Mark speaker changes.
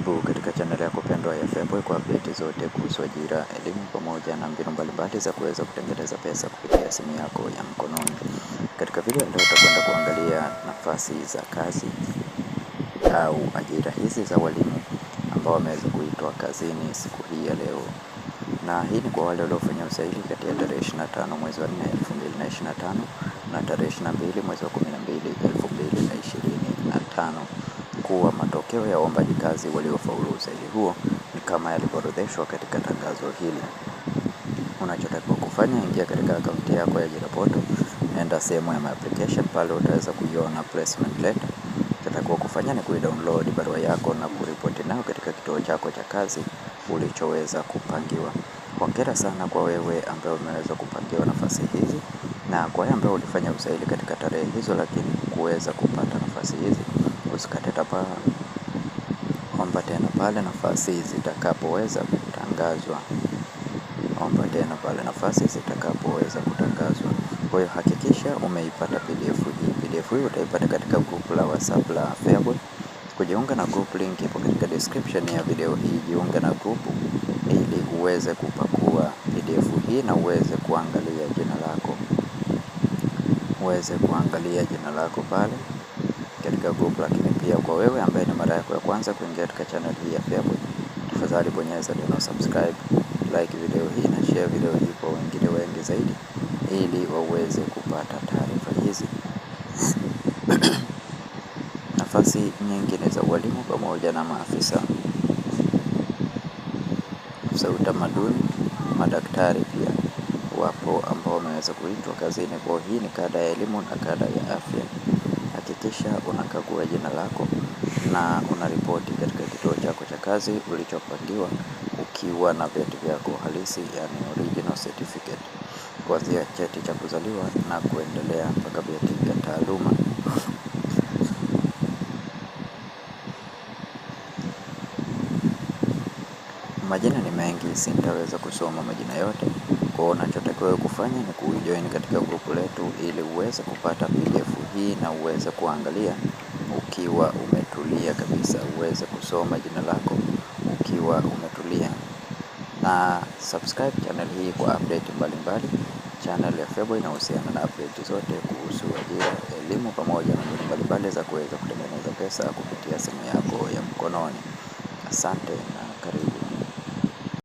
Speaker 1: Karibu katika channel yako pendwa ya Feaboy kwa update zote kuhusu ajira, elimu pamoja na mbinu mbalimbali za kuweza kutengeneza pesa kupitia simu yako ya mkononi. Katika video leo tutakwenda kuangalia nafasi za kazi au ajira hizi za walimu ambao wameweza kuitwa kazini siku hii ya leo. Na hii ni kwa wale waliofanya usaili kati ya tarehe 25 mwezi wa 4 2025 na tarehe 22 mwezi wa 12 2025, kuwa matokeo ya waombaji kazi waliofaulu usaili huo ni kama yalivyoorodheshwa katika tangazo hili. Unachotakiwa kufanya, ingia katika akaunti yako ya ajira portal, nenda sehemu ya my application, pale utaweza kuiona placement letter. Unachotakiwa kufanya ni kuidownload barua yako na kuripoti nayo katika kituo chako cha kazi ulichoweza kupangiwa. Hongera sana kwa wewe ambaye umeweza kupangiwa nafasi hizi, na kwa wewe ambaye ulifanya usaili katika tarehe hizo lakini kuweza kupata nafasi hizi, usikate tamaa. Omba tena pale nafasi zitakapoweza kutangazwa. Omba tena pale nafasi zitakapoweza kutangazwa. Kwa hiyo hakikisha umeipata PDF hii. PDF hii utaipata katika group la WhatsApp la Feaboy. Kujiunga na group, link ipo katika description ya video hii. Jiunge na group ili uweze kupakua PDF hii na uweze kuangalia jina lako pale katika group. Lakini pia kwa wewe ambaye ni mara yako ya kwanza kuingia katika channel hii ya Feaboy, tafadhali bonyeza neno subscribe, like video hii na share video hii kwa wengine wengi zaidi ili waweze kupata taarifa hizi. Nafasi nyingine za walimu pamoja na maafisa utamaduni, madaktari pia wapo ambao wameweza kuitwa kazini. Kwa hii ni kada ya elimu na kada ya afya. Hakikisha unakagua jina lako na unaripoti katika kituo chako cha kazi ulichopangiwa ukiwa na vyeti vyako halisi, yani original certificate, kuanzia cheti cha kuzaliwa na kuendelea mpaka vyeti vya taaluma. Majina ni mengi, sitaweza kusoma majina yote. Kwa hiyo unachotakiwa kufanya ni kujoin katika grupu letu ili uweze kupata PDF hii na uweze kuangalia ukiwa umetulia kabisa, uweze kusoma jina lako ukiwa umetulia. Na subscribe channel hii kwa update mbalimbali. Channel ya Feaboy inahusiana na update zote kuhusu ajira, elimu pamoja na mbinu mbalimbali za kuweza kutengeneza pesa kupitia simu yako ya mkononi. Asante na karibu.